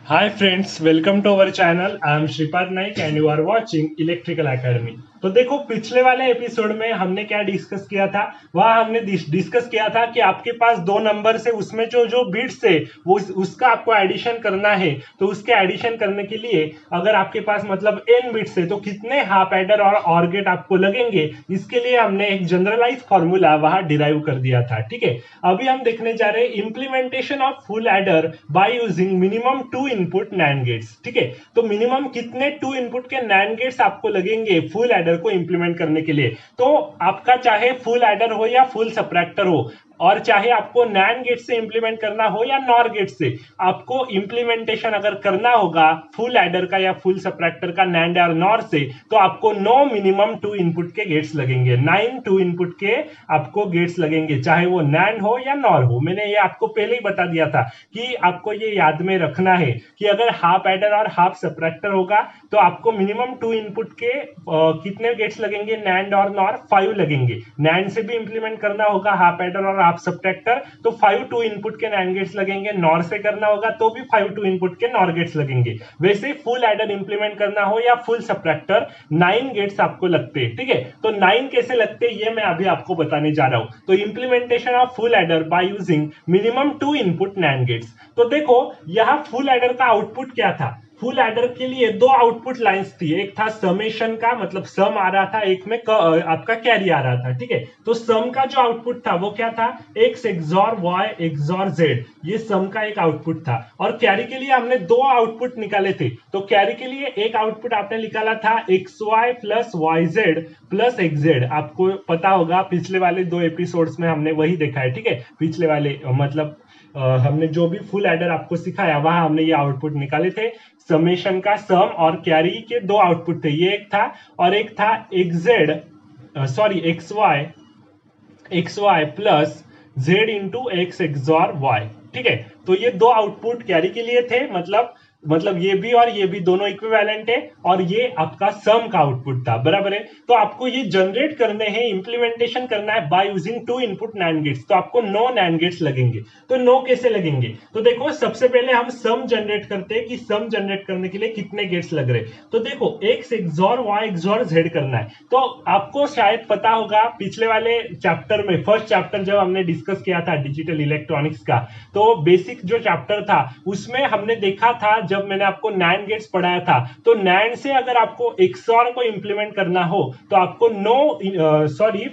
Hi friends, welcome to our channel. I am Shripad Naik and you are watching Electrical Academy. तो देखो पिछले वाले episode में हमने क्या डिस्कस किया था। वह हमने डिस्कस किया था कि आपके पास दो नंबर से उसमें जो जो बिट्स है वो उसका आपको एडिशन करना है। तो उसके एडिशन करने के लिए अगर आपके पास मतलब n बिट्स है तो कितने हाफ एडर और ऑर गेट आपको लगेंगे, इसके लिए हमने एक जनरलाइज फॉर्मूला वहां डिराइव कर दिया था। ठीक है, अभी हम देखने जा रहे हैं implementation of full adder by using minimum 2 input NAND gates. ठीक है, तो मिनिमम कितने 2 इनपुट के नैंड गेट्स आपको लगेंगे फुल एडर को इंप्लीमेंट करने के लिए। तो आपका चाहे फुल एडर हो या फुल सबट्रैक्टर हो, और चाहे आपको नैंड गेट से इंप्लीमेंट करना हो या नॉर गेट से, आपको इंप्लीमेंटेशन अगर करना होगा फुल एडर का या फुल सबट्रैक्टर का नैंड और नॉर से, तो आपको 9 मिनिमम 2 इनपुट के गेट्स लगेंगे। 9 2 इनपुट के आपको गेट्स लगेंगे, चाहे वो नैंड हो या नॉर हो। मैंने ये आपको पहले ही बता दिया था कि आपको ये याद में रखना है कि अगर हाफ एडर और हाफ सबट्रैक्टर होगा तो आपको मिनिमम 2 इनपुट के कितने गेट्स लगेंगे, नैंड और नॉर 5 लगेंगे। नैंड से भी इंप्लीमेंट करना होगा हाफ एडर और हाफ सबट्रैक्टर तो 5 2 इनपुट के नैंड गेट्स लगेंगे। नॉर से करना होगा तो भी 5 2 इनपुट के नॉर गेट्स लगेंगे। वैसे फुल एडर इंप्लीमेंट करना हो या फुल सबट्रैक्टर 9 गेट्स आपको लगते हैं। ठीक है, तो 9 कैसे लगते हैं ये मैं अभी आपको बताने जा रहा हूं। तो implementation of full adder by using minimum 2 input NAND gates. तो देखो यहां फुल एडर का आउटपुट क्या था। फुल एडर के लिए दो आउटपुट लाइंस थी, एक था समेशन का मतलब सम आ रहा था, एक में आपका कैरी आ रहा था। ठीक है, तो सम का जो आउटपुट था वो क्या था, x XOR y XOR z, ये सम का एक आउटपुट था। और कैरी के लिए हमने दो आउटपुट निकाले थे। तो कैरी के लिए एक आउटपुट आपने निकाला था xy plus yz plus xz। आपको पता होगा पिछले वाले दो एपिसोड्स में हमने वही देखा है। ठीक है, पिछले वाले मतलब हमने जो भी फुल एडर आपको सिखाया वहां हमने ये आउटपुट निकाले थे। समेशन का सम और कैरी के दो आउटपुट थे, ये एक था और एक था X Y plus Z into X XOR Y. ठीक है, तो ये दो आउटपुट कैरी के लिए थे, मतलब ये भी और ये भी दोनों इक्विवेलेंट है, और ये आपका सम का आउटपुट था। बराबर है, तो आपको ये जनरेट करने हैं, इंप्लीमेंटेशन करना है by using 2 input NAND gates. तो आपको 9 नैंड गेट्स लगेंगे। तो 9 कैसे लगेंगे, तो देखो सबसे पहले हम सम जनरेट करते हैं कि सम जनरेट करने के लिए कितने गेट्स लग रहे। तो देखो x XOR y XOR z करना है। तो आपको शायद पता होगा पिछले वाले चैप्टर में, फर्स्ट चैप्टर जब हमने डिस्कस किया था डिजिटल इलेक्ट्रॉनिक्स का, तो बेसिक जो चैप्टर था उसमें हमने देखा था, जब मैंने आपको नैंड गेट्स पढ़ाया था, तो नैंड से अगर आपको एक्सॉर को इंप्लीमेंट करना हो तो आपको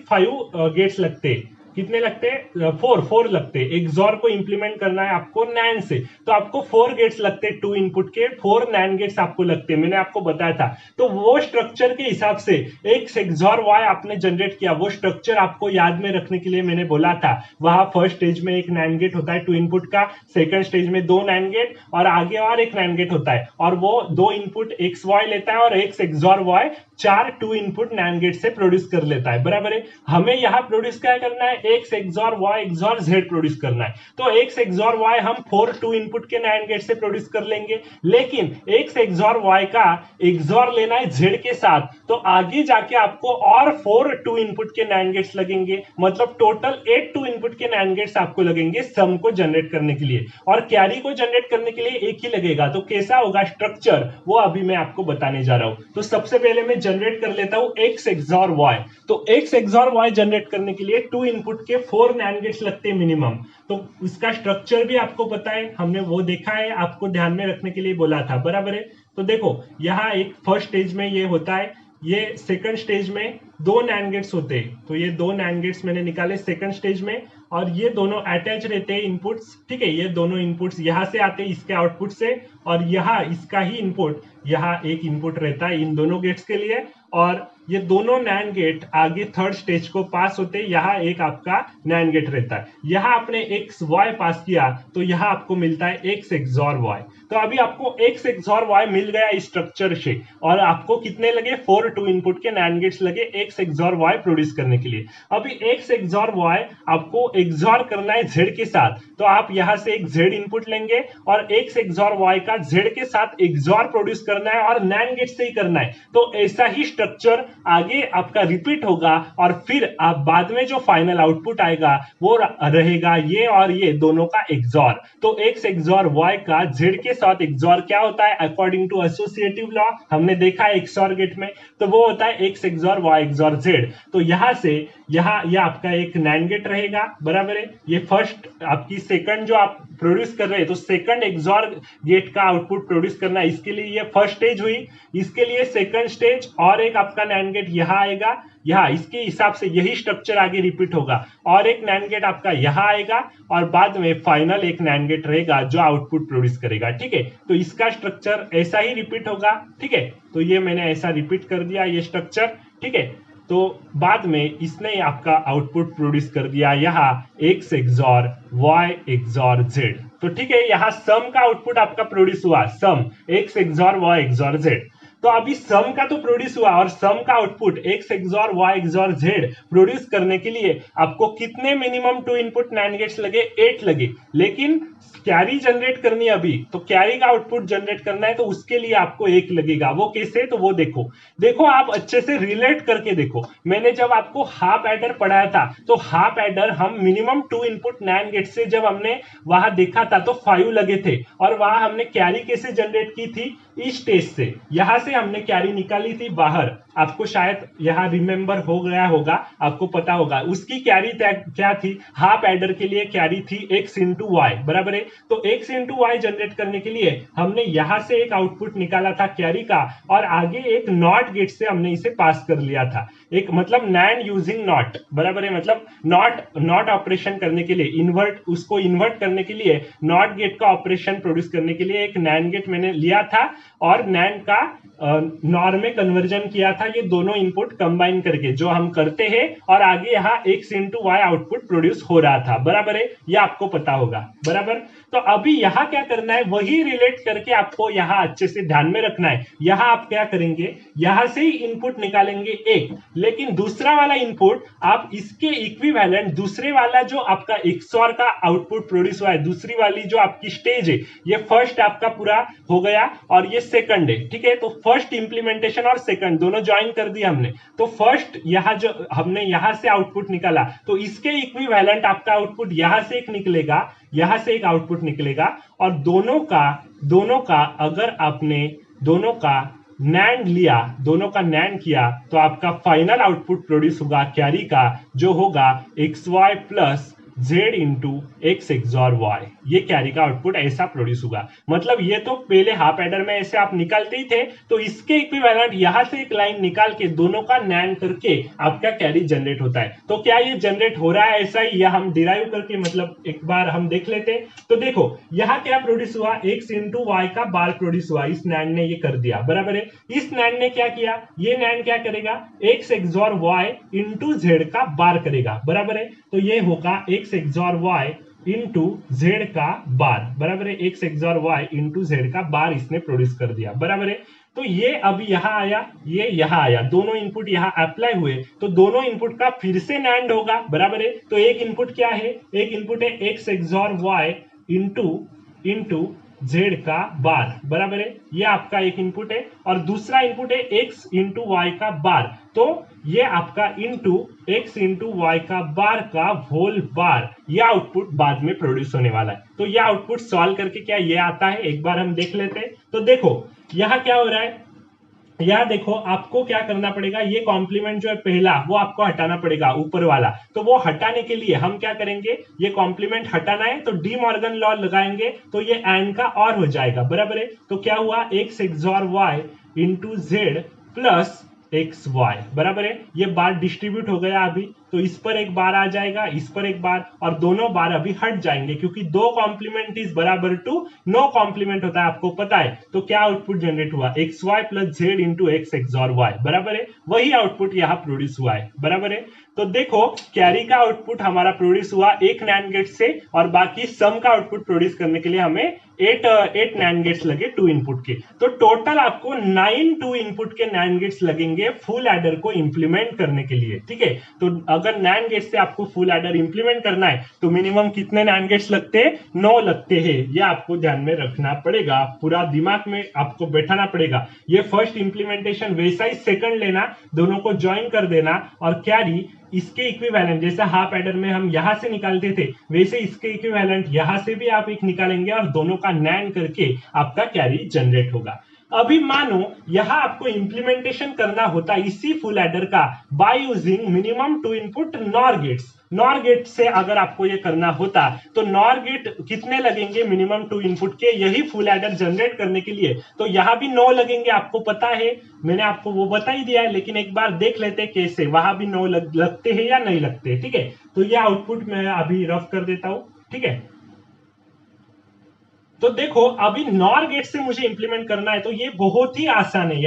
5 गेट्स लगते। कितने लगते हैं, 4 लगते। एक्सॉर को इंप्लीमेंट करना है आपको नैंड से तो आपको 4 गेट्स लगते, 2 इनपुट के 4 नैंड गेट्स आपको लगते, मैंने आपको बताया था। तो वो स्ट्रक्चर के हिसाब से एक्स एक्सॉर वाई आपने जनरेट किया, वो स्ट्रक्चर आपको याद में रखने के लिए मैंने बोला था। वहां फर्स्ट स्टेज में एक नैंड गेट होता है 2 इनपुट का, सेकंड स्टेज में 2 नैंड गेट और आगे और एक नैंड गेट होता है, और वो 2 इनपुट एक्स वाई लेता है और X XOR Y 4 2 input NAND gate से प्रोड्यूस कर लेता है। बराबर है, हमें यहां प्रोड्यूस क्या करना है, x XOR y XOR z produce करना है। तो x एक्सॉर y हम 4 2 इनपुट के नैंड गेट से प्रोड्यूस कर लेंगे, लेकिन x एक्सॉर y का एक्सॉर लेना है z के साथ, तो आगे जाके आपको और 4 2 इनपुट के नैंड गेट्स लगेंगे, मतलब टोटल 8 2 इनपुट के नैंड गेट्स आपको लगेंगे सम को जनरेट करने के लिए, और कैरी को जनरेट करने के लिए एक ही लगेगा। तो कैसा होगा स्ट्रक्चर वो अभी मैं आपको बताने जा रहा हूं। तो सबसे पहले मैं जनरेट कर लेता हूं x एक्सॉर y। तो x एक्सॉर y जनरेट करने के लिए 2 इनपुट के 4 नैंड गेट्स लगते हैं मिनिमम। तो उसका स्ट्रक्चर भी आपको पता है, हमने वो देखा है, आपको ध्यान में रखने के लिए बोला था। बराबर है, तो देखो यहाँ एक फर्स्ट स्टेज में ये होता है, ये सेकंड स्टेज में 2 नैंड गेट्स होते हैं। तो ये 2 नैंड गेट्स मैंने निकाले सेकंड स्टेज में, और ये दोनों अटैच रहते हैं इनपुट्स। ठीक है, ये दोनों इनपुट्स यहां से आते हैं इसके आउटपुट से, और यहाँ इसका ही इनपुट, यहाँ एक इनपुट रहता है इन दोनों गेट्स के लिए, और ये दोनों नैंड गेट आगे थर्ड स्टेज को पास होते, यहाँ एक आपका नैंड गेट रहता है। यहाँ आपने एक्स वाई पास किया तो यहाँ आपको मिलता है एक्स एक्सॉर वाई। तो अभी आपको एक्स एक्सॉर वाई मिल गया इस स्ट्रक्चर से, और आपको कितने लगे, 4 2 इनपुट के नैंड गेट्स लगे एक्स एक्सॉर वाई प्रोड्यूस करने के लिए। अभी एक्स एक्सॉर वाई आपको एक्सॉर करना है जेड के साथ, तो आप यहाँ से एक जेड इनपुट लेंगे और एक्स एक्सॉर वाई का का जेड के साथ एक्सॉर प्रोड्यूस करना है और नैंड गेट से ही करना है। तो ऐसा ही स्ट्रक्चर आगे आपका रिपीट होगा और फिर आप बाद में जो फाइनल आउटपुट आएगा वो रहेगा ये और ये दोनों का एक्सॉर। तो एक्स एक्सॉर वाई का जेड के साथ एक्सॉर क्या होता है अकॉर्डिंग टू एसोसिएटिव लॉ, हमने देखा है एक्सॉर गेट में, तो वो होता है X XOR Y XOR Z. तो यहां से यहां यह आपका एक नैंड गेट रहेगा, बराबर है। ये फर्स्ट आपकी सेकंड जो आप प्रोड्यूस कर रहे हैं, तो सेकंड एक्सॉर गेट का आउटपुट प्रोड्यूस करना है, इसके लिए ये फर्स्ट स्टेज हुई, इसके लिए सेकंड स्टेज और एक आपका नैंड गेट यहां आएगा, यहां इसके हिसाब से यही स्ट्रक्चर आगे रिपीट होगा और एक नैंड गेट आपका यहां आएगा और बाद में फाइनल एक नैंड गेट रहेगा जो आउटपुट प्रोड्यूस करेगा, ठीक है। तो इसका स्ट्रक्चर ऐसा ही रिपीट होगा, ठीक है। तो ये मैंने ऐसा रिपीट कर दिया ये स्ट्रक्चर, ठीक है। तो बाद में इसने आपका आउटपुट प्रोड्यूस कर दिया यहाँ X XOR Y XOR Z. तो ठीक है, यहाँ सम का आउटपुट आपका प्रोड्यूस हुआ, sum X XOR Y XOR Z. तो अभी सम का तो प्रोड्यूस हुआ और सम का output X XOR Y XOR Z produce करने के लिए आपको कितने मिनिमम 2 इनपुट नैंड गेट्स लगे, 8 लगे। लेकिन कैरी जनरेट करनी है अभी, तो कैरी का आउटपुट जनरेट करना है तो उसके लिए आपको 1 लगेगा। वो कैसे, तो वो देखो आप अच्छे से रिलेट करके देखो। मैंने जब आपको हाफ एडर पढ़ाया था तो हाफ एडर हम मिनिमम 2 इनपुट नैंड गेट से जब हमने वहां देखा था तो 5 लगे थे और वहां हमने कैरी कैसे जनरेट की थी, इस स्टेज से, यहां से हमने कैरी निकाली थी बाहर। आपको शायद यहां रिमेंबर हो गया होगा, आपको पता होगा उसकी कैरी क्या थी, हाफ एडर के लिए कैरी थी x इंटू वाई, बराबर है। तो x इंटू वाई जनरेट करने के लिए हमने यहां से एक आउटपुट निकाला था कैरी का और आगे एक नॉट गेट से हमने इसे पास कर लिया था, एक मतलब नैंड यूजिंग नॉट, बराबर है। मतलब नॉट ऑपरेशन करने के लिए उसको इन्वर्ट करने के लिए नॉट गेट का ऑपरेशन प्रोड्यूस करने के लिए एक नैंड गेट मैंने लिया था और नैंड का नॉर में कन्वर्जन किया था, ये दोनों इनपुट कंबाइन करके जो हम करते हैं और आगे यहाँ x into Y output produce हो रहा था, बराबर है। ये आपको पता होगा, बराबर। तो अभी यहाँ क्या करना है, वही रिलेट करके आपको यहाँ अच्छे से ध्यान में रखना है। यहाँ आप क्या करेंगे, यहाँ से ही इनपुट निकालेंगे एक, लेकिन दूसरा वाला इनपुट आप इसके इक्विवेलेंट दूसरे वाला जो आपका एक्सॉर का आउटपुट प्रोड्यूस हुआ है, दूसरी वाली जो आपकी स्टेज है, ये फर्स्ट आपका पूरा हो गया और ये सेकंड है, ठीक है। तो फर्स्ट इंप्लीमेंटेशन और सेकंड दोनों ज्वाइन कर दिया हमने। तो फर्स्ट यहाँ जो हमने यहाँ से आउटपुट निकाला तो इसके इक्विवेलेंट आपका आउटपुट यहाँ से एक निकलेगा, यहाँ से एक आउटपुट निकलेगा और दोनों का अगर आपने दोनों का नैंड लिया, दोनों का नैंड किया तो आपका फाइनल आउटपुट प्रोड्यूस होगा कैरी का, जो होगा X Y plus Z into X XOR Y. ये कैरी का आउटपुट ऐसा प्रोड्यूस होगा। मतलब ये तो पहले हाफ एडर में ऐसे आप निकालते ही थे, तो इसके इक्विवेलेंट यहां से एक लाइन निकाल के दोनों का नैंड करके आपका कैरी जनरेट होता है। तो क्या ये जनरेट हो रहा है ऐसा ही, या हम डिराइव करके मतलब एक बार हम देख लेते हैं। तो देखो यहाँ क्या प्रोड्यूस हुआ, एक्स इंटू वाई का बार प्रोड्यूस हुआ, इस नैंड ने ये कर दिया, बराबर है। इस नैंड ने क्या किया, ये नैंड क्या करेगा, X XOR Y into Z का बार करेगा, बराबर है। तो ये होगा X XOR Y into Z का बार, बराबर है। X XOR Y into Z का बार इसने प्रोड्यूस कर दिया, बराबर है। तो ये अभी यहां आया, ये यहां आया, दोनों इनपुट यहां अप्लाई हुए तो दोनों इनपुट का फिर से नैंड होगा, बराबर है। तो एक इनपुट क्या है, एक इनपुट है X XOR Y into Z का बार, बराबर है। ये आपका एक इनपुट है और दूसरा इनपुट है एक्स इंटू वाई का बार। तो ये आपका इंटू एक्स इंटू वाई का बार का होल बार, ये आउटपुट बाद में प्रोड्यूस होने वाला है। तो ये आउटपुट सॉल्व करके क्या ये आता है, एक बार हम देख लेते हैं। तो देखो यहां क्या हो रहा है, यहाँ देखो आपको क्या करना पड़ेगा, ये कॉम्प्लीमेंट जो है पहला वो आपको हटाना पड़ेगा ऊपर वाला। तो वो हटाने के लिए हम क्या करेंगे, ये कॉम्प्लीमेंट हटाना है तो डी मॉर्गन लॉ लगाएंगे तो ये एंड का और हो जाएगा, बराबर है। तो क्या हुआ, X XOR Y into Z plus X Y, बराबर है। ये बार डिस्ट्रीब्यूट हो गया अभी, तो इस पर एक बार आ जाएगा, इस पर एक बार, और दोनों बार अभी हट जाएंगे क्योंकि दो कॉम्प्लीमेंट इज बराबर टू नो कॉम्प्लीमेंट होता है, आपको पता है। तो क्या आउटपुट जनरेट हुआ, X Y plus Z into X XOR Y, बराबर है। वही आउटपुट यहाँ प्रोड्यूस हुआ है, बराबर है। तो देखो कैरी का आउटपुट हमारा प्रोड्यूस हुआ एक नैंड गेट से और बाकी सम का आउटपुट प्रोड्यूस करने के लिए हमें 8 नैंड गेट्स लगे 2 इनपुट के। तो टोटल आपको 9 2 इनपुट के नैंड गेट्स लगेंगे फुल एडर को इंप्लीमेंट करने के लिए, ठीक है। तो अगर नैंड गेट से आपको फुल एडर इंप्लीमेंट करना है तो मिनिमम कितने नैंड गेट्स लगते हैं? 9 लगते हैं। ये आपको ध्यान में रखना पड़ेगा, पूरा दिमाग में आपको बैठाना पड़ेगा। ये फर्स्ट इंप्लीमेंटेशन, वैसा ही सेकंड लेना, दोनों को ज्वाइन कर देना और कैरी इसके इक्विवेलेंट, जैसे हाफ एडर में हम यहां से निकालते थे वैसे इसके इक्विवेलेंट यहां से भी आप एक निकालेंगे और दोनों का नैंड करके आपका कैरी जनरेट होगा। अभी मानो यहां आपको इंप्लीमेंटेशन करना होता इसी फुल एडर का by using minimum 2 input NOR gates. NOR gate से अगर आपको ये करना होता तो नॉर गेट कितने लगेंगे? मिनिमम 2 इनपुट के, यही फुल एडर जनरेट करने के लिए। तो यहां भी 9 लगेंगे, आपको पता है, मैंने आपको वो बता ही दिया है, लेकिन एक बार देख लेते हैं कैसे, वहां भी 9 लगते हैं या नहीं लगते। ठीक है, तो ये आउटपुट मैं अभी रफ कर देता हूं। ठीक है, तो देखो अभी नॉर गेट से मुझे इंप्लीमेंट करना है तो ये बहुत ही आसान है।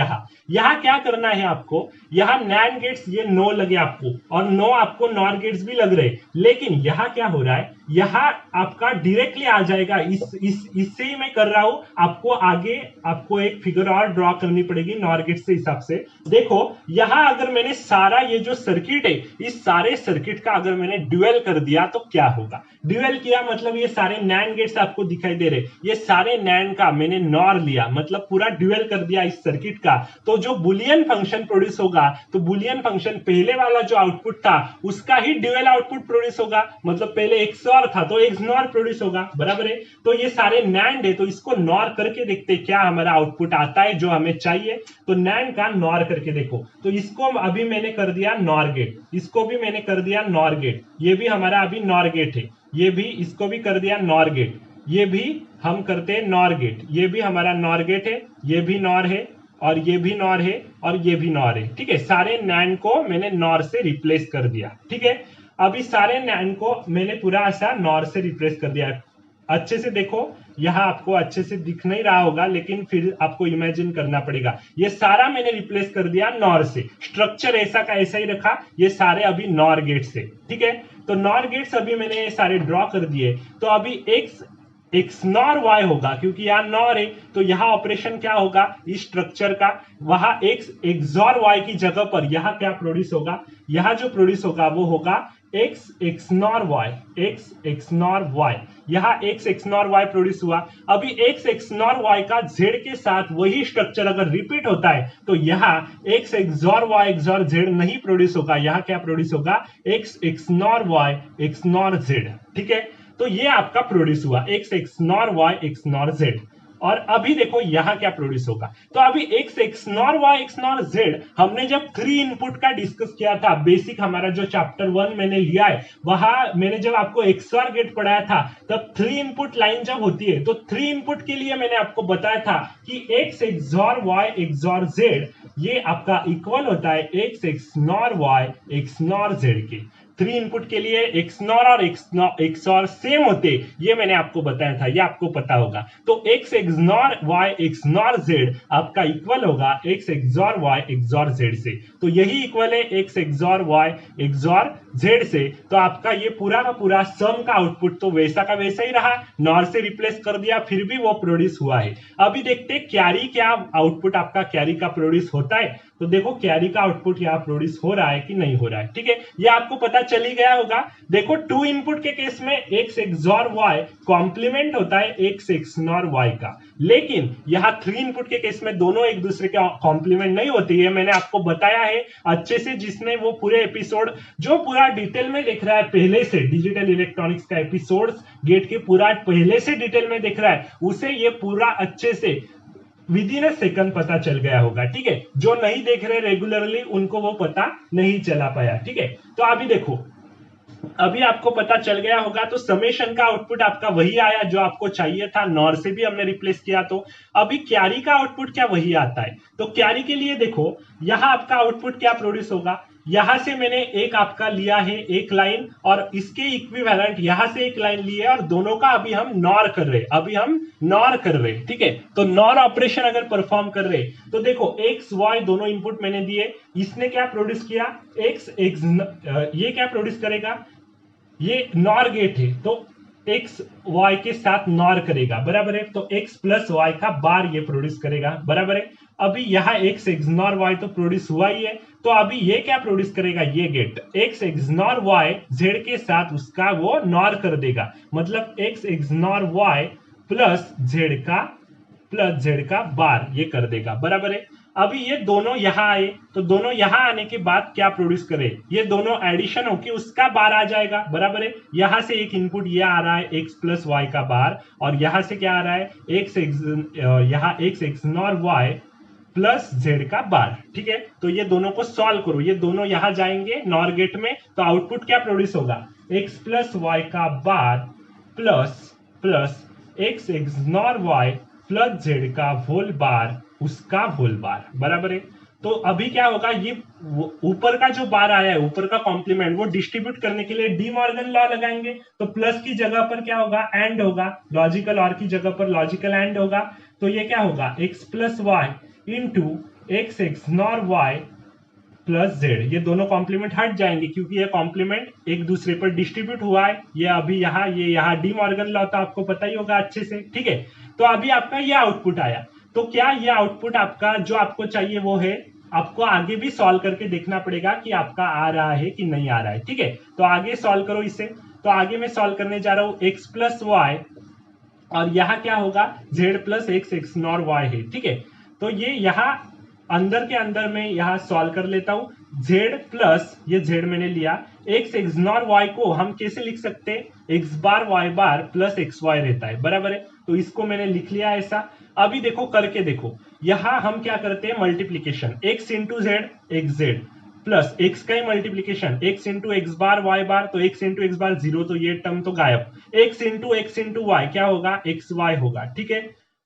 यहाँ क्या करना है आपको, यहाँ नैंड गेट्स ये 9 लगे आपको और 9 आपको नॉर गेट्स भी लग रहे, लेकिन यहाँ क्या हो रहा है, यहाँ आपका डायरेक्टली आ जाएगा, इससे ही मैं कर रहा हूं। आपको आगे आपको एक फिगर और ड्रॉ करनी पड़ेगी नॉर गेट से हिसाब से। देखो यहाँ अगर मैंने सारा ये जो सर्किट है, इस सारे सर्किट का अगर मैंने ड्यूअल कर दिया तो क्या होगा? ड्यूअल किया मतलब ये सारे नैंड गेट्स आपको दिखाई दे रहे, ये सारे नैंड का मैंने नॉर लिया, मतलब पूरा ड्यूअल कर दिया इस सर्किट का। तो जो बुलियन फंक्शन प्रोड्यूस होगा, तो बुलियन फंक्शन पहले वाला जो आउटपुट था उसका ही ड्यूअल आउटपुट प्रोड्यूस होगा, मतलब पहले XOR था तो XNOR प्रोड्यूस होगा, बराबर है। तो ये सारे नैंड है, तो इसको नॉर करके देखते क्या हमारा आउटपुट आता है जो हमें चाहिए। तो नैंड का नॉर करके देखो, तो इसको अभी मैंने कर दिया नॉर गेट, इसको भी मैंने कर दिया नॉर गेट, ये भी हमारा अभी नॉर गेट है, ये भी इसको भी कर दिया नॉर गेट, ये भी हम करते हैं नॉर गेट, ये भी हमारा नॉर गेट है, ये भी नॉर है और ये भी नॉर है और ये भी नॉर है। ठीक है, सारे नैंड को मैंने नॉर से रिप्लेस कर दिया। ठीक है, अभी सारे नैंड को मैंने पूरा ऐसा नॉर से रिप्लेस कर दिया। अच्छे से देखो, यहाँ आपको अच्छे से दिख नहीं रहा होगा, लेकिन फिर आपको इमेजिन करना पड़ेगा। ये सारा मैंने रिप्लेस कर दिया नॉर से, स्ट्रक्चर ऐसा का ऐसा ही रखा, ये सारे अभी नॉर गेट से। ठीक है, तो नॉर गेट्स अभी मैंने ये सारे ड्रॉ कर दिए। तो अभी XNOR Y होगा, क्योंकि यहाँ नॉर है तो यहाँ ऑपरेशन क्या होगा इस स्ट्रक्चर का, वहां X XOR Y की जगह पर यहाँ क्या प्रोड्यूस होगा, यहाँ जो प्रोड्यूस होगा वो होगा X XNOR Y, X XNOR Y, यहाँ X XNOR Y प्रोड्यूस हुआ। अभी X XNOR Y का Z के साथ वही स्ट्रक्चर अगर रिपीट होता है तो यहाँ X XOR Y XOR Z नहीं प्रोड्यूस होगा, यहाँ क्या प्रोड्यूस होगा X XNOR Y XNOR Z। ठीक है, तो ये आपका प्रोड्यूस हुआ X XNOR Y XNOR Z। और अभी देखो यहां क्या प्रोड्यूस होगा, तो अभी X XNOR Y XNOR Z हमने जब 3 इनपुट का डिस्कस किया था, बेसिक हमारा जो चैप्टर 1 मैंने लिया है, वहां मैंने जब आपको XOR गेट पढ़ाया था तब 3 इनपुट लाइन जब होती है तो 3 इनपुट के लिए मैंने आपको बताया था कि X XOR Y XOR Z ये आपका इक्वल होता है X XNOR Y XNOR Z के। 3 इनपुट के लिए XNOR और XOR सेम होते, ये मैंने आपको बताया था, ये आपको पता होगा। तो X XNOR Y XNOR Z आपका इक्वल होगा X XOR Y XOR Z से। तो यही इक्वल है X XOR Y XOR Z से। तो आपका ये पूरा का पूरा सम का आउटपुट तो वैसा का वैसा ही रहा, नॉर से रिप्लेस कर दिया फिर भी वो प्रोड्यूस हुआ है। अभी देखते हैं कैरी क्या आउटपुट आपका कैरी का प्रोड्यूस होता है। तो देखो कैरी का आउटपुट यहाँ प्रोड्यूस हो रहा है कि नहीं हो रहा है। ठीक है, ये आपको पता चली गया होगा। देखो 2 इनपुट के केस में X XOR Y कॉम्प्लीमेंट होता है X XNOR Y का, लेकिन यहाँ 3 इनपुट के केस में दोनों एक दूसरे के कॉम्प्लीमेंट नहीं होती है। मैंने आपको बताया है अच्छे से, जिसने वो पूरे एपिसोड जो पूरा डिटेल में देख रहा है पहले से, डिजिटल इलेक्ट्रॉनिक्स का एपिसोड गेट के पूरा पहले से डिटेल में देख रहा है, उसे ये पूरा अच्छे से विद इन अ सेकंड पता चल गया होगा। ठीक है, जो नहीं देख रहे रेगुलरली उनको वो पता नहीं चला पाया। ठीक है, तो अभी देखो, अभी आपको पता चल गया होगा। तो समेशन का आउटपुट आपका वही आया जो आपको चाहिए था, नॉर से भी हमने रिप्लेस किया। तो अभी कैरी का आउटपुट क्या वही आता है। तो कैरी के लिए देखो यहाँ आपका आउटपुट क्या प्रोड्यूस होगा, यहां से मैंने एक आपका लिया है एक लाइन और इसके इक्विवेलेंट यहां से एक लाइन ली है और दोनों का अभी हम नॉर कर रहे हैं। ठीक है, तो नॉर ऑपरेशन अगर परफॉर्म कर रहे तो देखो X Y दोनों इनपुट मैंने दिए, इसने क्या प्रोड्यूस किया ये क्या प्रोड्यूस करेगा, ये नॉर गेट है तो X Y के साथ नॉर करेगा, बराबर है। तो X प्लस Y का बार ये प्रोड्यूस करेगा, बराबर है। अभी यहाँ x इग्नोर y तो प्रोड्यूस हुआ ही है, तो अभी ये क्या प्रोड्यूस करेगा, ये gate x ignore y z के साथ उसका वो नॉर कर देगा, मतलब x ignore y plus z का बार ये कर देगा, बराबर है। अभी ये दोनों यहाँ आए, तो दोनों यहाँ आने के बाद क्या प्रोड्यूस करे, ये दोनों एडिशन होके उसका बार आ जाएगा, बराबर है। यहाँ से एक इनपुट ये आ रहा है x प्लस वाई का बार, और यहाँ से क्या आ रहा है यहाँ x ignore y plus z का बार, ठीक है। तो ये दोनों को सॉल्व करो, ये दोनों यहाँ जाएंगे नॉर गेट में, तो आउटपुट क्या प्रोड्यूस होगा, x प्लस वाई का bar plus x ignore y plus z का होल बार उसका होल बार, बराबर है। तो अभी क्या होगा, ये ऊपर का जो बार आया है, ऊपर का कॉम्प्लीमेंट, वो डिस्ट्रीब्यूट करने के लिए डी मॉर्गन लॉ लगाएंगे, तो प्लस की जगह पर क्या होगा, एंड होगा, लॉजिकल और की जगह पर लॉजिकल एंड होगा। तो ये क्या होगा, x plus Y into X ignore y plus z, ये दोनों कॉम्प्लीमेंट हट जाएंगे क्योंकि ये कॉम्प्लीमेंट एक दूसरे पर डिस्ट्रीब्यूट हुआ है। ये अभी यहाँ डी मॉर्गन लॉ तो आपको पता ही होगा अच्छे से, ठीक है। तो अभी आपका ये आउटपुट आया, तो क्या ये आउटपुट आपका जो आपको चाहिए वो है, आपको आगे भी सॉल्व करके देखना पड़ेगा कि आपका आ रहा है कि नहीं आ रहा है, ठीक है। तो आगे सॉल्व करो इसे, तो आगे मैं सॉल्व करने जा रहा हूं x प्लस वाई, और यहाँ क्या होगा z plus x ignore y है, ठीक है। तो ये यहाँ अंदर के अंदर में यहाँ सॉल्व कर लेता हूं, z प्लस ये z मैंने लिया, x इग्नोर y को हम कैसे लिख सकते हैं, x बार y बार प्लस एक्स वाई रहता है, बराबर है। तो इसको मैंने लिख लिया ऐसा। अभी देखो करके देखो, यहाँ हम क्या करते हैं, multiplication x into Z x Z plus x का ही multiplication x into X bar y बार, तो x इंटू एक्स बार 0, तो ये टर्म तो गायब, x इंटू y क्या होगा, एक्स वाई होगा, ठीक है।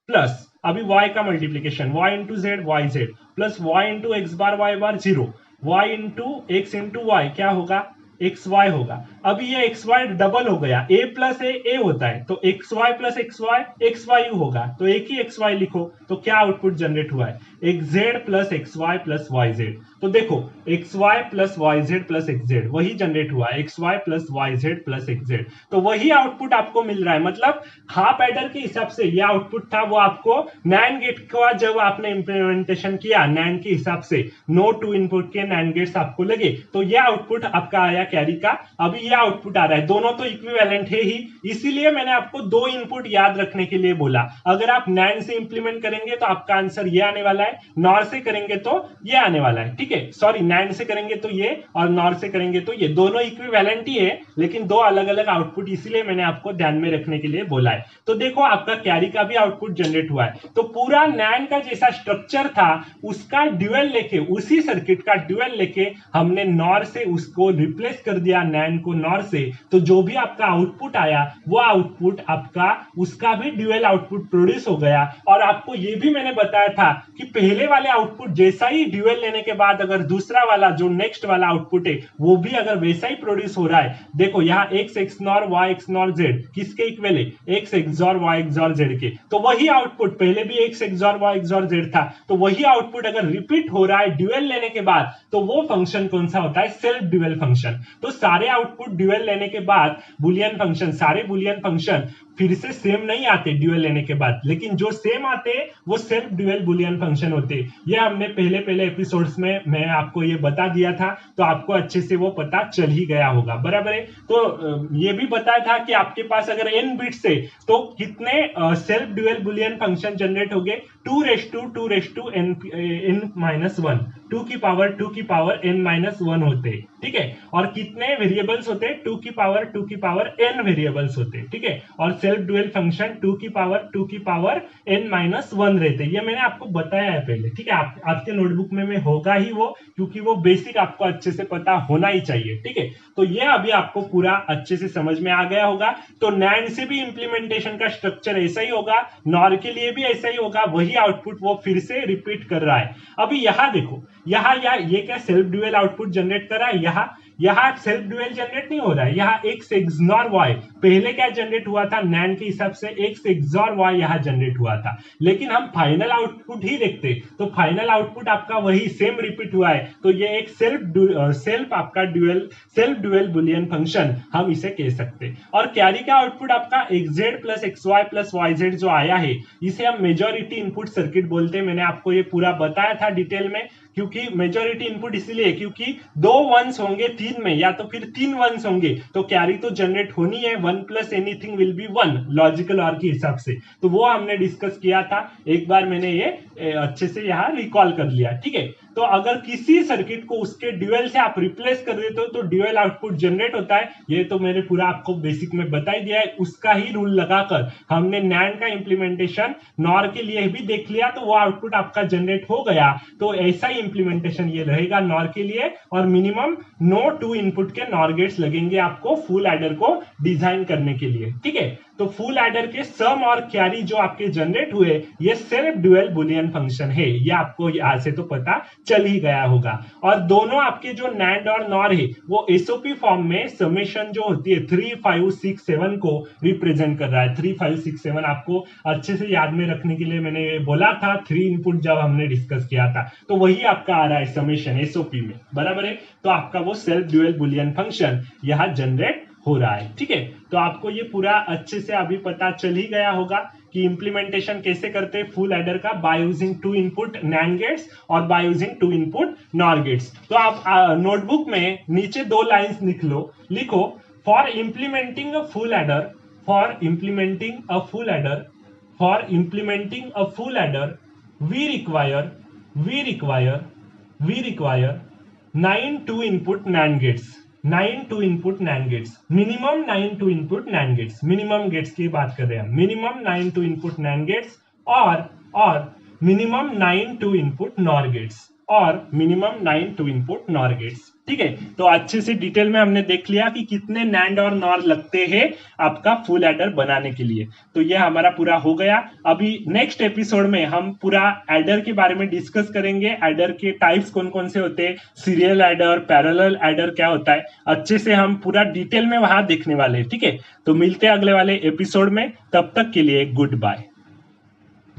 प्लस अभी y का multiplication y into Z Y Z plus y into X bar y bar 0, y into X into Y क्या होगा, एक्स वाई होगा। अभी ये एक्स वाई डबल हो गया, a प्लस ए होता है, तो X Y plus X Y होगा, तो एक ही एक्स वाई लिखो। तो क्या आउटपुट जनरेट हुआ है, X Z plus X Y plus Y Z. तो देखो X Y plus Y Z plus X Z वही जनरेट हुआ है, X Y plus Y Z plus X Z, तो वही आउटपुट आपको मिल रहा है। मतलब हाफ एडर के हिसाब से ये आउटपुट था, वो आपको नैंड गेट का जब आपने इंप्लीमेंटेशन किया नैंड के हिसाब से, नो टू इनपुट के नैंड गेट्स आपको लगे, तो ये आउटपुट आपका आया कैरी का। अभी ये आउटपुट आ रहा है, दोनों तो इक्विवेलेंट है ही, इसीलिए मैंने आपको दो इनपुट याद रखने के लिए बोला। अगर आप नैंड से इंप्लीमेंट करेंगे तो आपका आंसर ये आने वाला है, नॉर से करेंगे तो ये आने वाला है, ठीक है। सॉरी, नैंड से करेंगे तो ये, और नॉर से करेंगे तो ये, दोनों इक्विवेलेंट ही है, लेकिन दो अलग अलग आउटपुट, इसीलिए मैंने आपको ध्यान में रखने के लिए बोला है। तो देखो आपका कैरी का भी आउटपुट जनरेट हुआ है, तो पूरा नैंड का जैसा स्ट्रक्चर था उसका ड्यूअल लेके, उसी सर्किट का ड्यूअल लेके हमने नॉर से उसको रिप्लेस कर दिया, नैंड को नॉर से। तो जो भी आपका आउटपुट आया वो आउटपुट आपका उसका भी ड्यूअल आउटपुट प्रोड्यूस हो गया। और आपको ये भी मैंने बताया था कि पहले वाले आउटपुट जैसा ही ड्यूअल लेने के बाद अगर दूसरा वाला जो नेक्स्ट वाला आउटपुट है वो भी अगर वैसा ही प्रोड्यूस हो रहा है, देखो यहाँ x XNOR y XNOR z किसके इक्वल है, x XOR y XOR z के, तो वही आउटपुट पहले भी x XOR y XOR z था, तो वही आउटपुट अगर रिपीट हो रहा है ड्यूअल लेने के बाद, तो वो फंक्शन कौन सा होता है, सेल्फ ड्यूअल फंक्शन। तो सारे आउटपुट ड्यूअल लेने के बाद बुलियन फंक्शन, सारे बुलियन फंक्शन फिर से सेम नहीं आते ड्यूअल लेने के बाद, लेकिन जो सेम आते वो सेल्फ ड्यूअल बुलियन फंक्शन होते। ये हमने पहले एपिसोड्स में मैं आपको ये बता दिया था, तो आपको अच्छे से वो पता चल ही गया होगा, बराबर है। तो ये भी बताया था कि आपके पास अगर n बिट्स है तो कितने self dual Boolean function generate होंगे, 2 n माइनस 1, 2 की पावर n माइनस 1 होते, ठीक है। और कितने वेरिएबल्स होते, 2 की पावर n वेरिएबल्स होते, ठीक है। और सेल्फ ड्यूअल फंक्शन 2 की पावर n माइनस 1 रहते, ये मैंने आपको बताया है पहले, ठीक है। आपके नोटबुक में होगा ही वो, क्योंकि वो बेसिक आपको अच्छे से पता होना ही चाहिए, ठीक है। तो ये अभी आपको पूरा अच्छे से समझ में आ गया होगा। तो नैंड से भी इंप्लीमेंटेशन का स्ट्रक्चर ऐसा ही होगा, नॉर के लिए भी ऐसा ही होगा, वही आउटपुट वो फिर से रिपीट कर रहा है। अभी यहाँ देखो, यहाँ ये क्या सेल्फ ड्यूअल आउटपुट जनरेट कर रहा है, यहाँ सेल्फ ड्यूएल जनरेट नहीं हो रहा है, यहाँ x XOR y पहले क्या जनरेट हुआ था NAND के हिसाब से x XOR y यहाँ जनरेट हुआ था, लेकिन हम फाइनल आउटपुट ही देखते तो फाइनल आउटपुट आपका वही सेम रिपीट हुआ है, तो ये एक सेल्फ आपका सेल्फ ड्यूएल बुलियन फंक्शन हम इसे कह सकते। और कैरी का आउटपुट आपका xz plus xy plus yz जो आया है इसे हम मेजॉरिटी इनपुट सर्किट बोलते हैं। मैंने आपको ये पूरा बताया था डिटेल में, क्योंकि मेजॉरिटी इनपुट इसलिए क्योंकि 2 वंस होंगे 3 में या तो फिर 3 वंस होंगे तो कैरी तो जनरेट होनी है, 1 plus anything will be 1 logical और के हिसाब से, तो वो हमने डिस्कस किया था एक बार, मैंने ये अच्छे से यहाँ रिकॉल कर लिया, ठीक है। तो अगर किसी सर्किट को उसके ड्यूएल से आप रिप्लेस कर देते हो तो ड्यूएल आउटपुट जनरेट होता है, ये तो मैंने पूरा आपको बेसिक में बता ही दिया है। उसका ही रूल लगाकर हमने NAND का इंप्लीमेंटेशन नॉर के लिए भी देख लिया, तो वो आउटपुट आपका जनरेट हो गया। तो ऐसा ही इंप्लीमेंटेशन ये रहेगा नॉर के लिए, और मिनिमम नो 2 इनपुट के नॉर गेट्स लगेंगे आपको फुल एडर को डिजाइन करने के लिए, ठीक है। तो फुल एडर के सम और कैरी जो आपके जनरेट हुए ये सेल्फ ड्यूएल बुलियन फंक्शन है, ये आपको यहाँ से तो पता चल ही गया होगा। और दोनों आपके जो NAND और NOR है वो एसओपी फॉर्म में समेशन जो होती है 3 5 6 7 को रिप्रेजेंट कर रहा है। 3 5 6 7 आपको अच्छे से याद में रखने के लिए मैंने बोला था 3 इनपुट जब हमने डिस्कस किया था, तो वही आपका आ रहा है समेशन एसओपी में, बराबर है। तो आपका वो सेल्फ ड्यूएल बुलियन फंक्शन यहाँ जनरेट हो रहा है, ठीक है। तो आपको ये पूरा अच्छे से अभी पता चल ही गया होगा कि इंप्लीमेंटेशन कैसे करते हैं फुल एडर का, by using 2 input NAND gates और by using 2 input NOR gates. तो आप नोटबुक में नीचे 2 लाइंस लिखो for implementing a full adder, for implementing a full adder, for implementing a full adder we require 9 2 input NAND gates, 9 2 input NAND gates, minimum 9 2 input NAND gates, minimum gates की बात कर रहे हैं, minimum 9 2 input NAND gates और minimum 9 2 input NOR gets, और minimum 9 2 input NOR gets, ठीक है। तो अच्छे से डिटेल में हमने देख लिया कि कितने NAND और NOR लगते हैं आपका फुल एडर बनाने के लिए। तो ये हमारा पूरा हो गया। अभी नेक्स्ट एपिसोड में हम पूरा एडर के बारे में डिस्कस करेंगे, एडर के टाइप्स कौन कौन से होते हैं, सीरियल एडर, पैरेलल एडर क्या होता है, अच्छे से हम पूरा डिटेल में वहां देखने वाले हैं, ठीक है। तो मिलते हैं अगले वाले एपिसोड में, तब तक के लिए गुड बाय।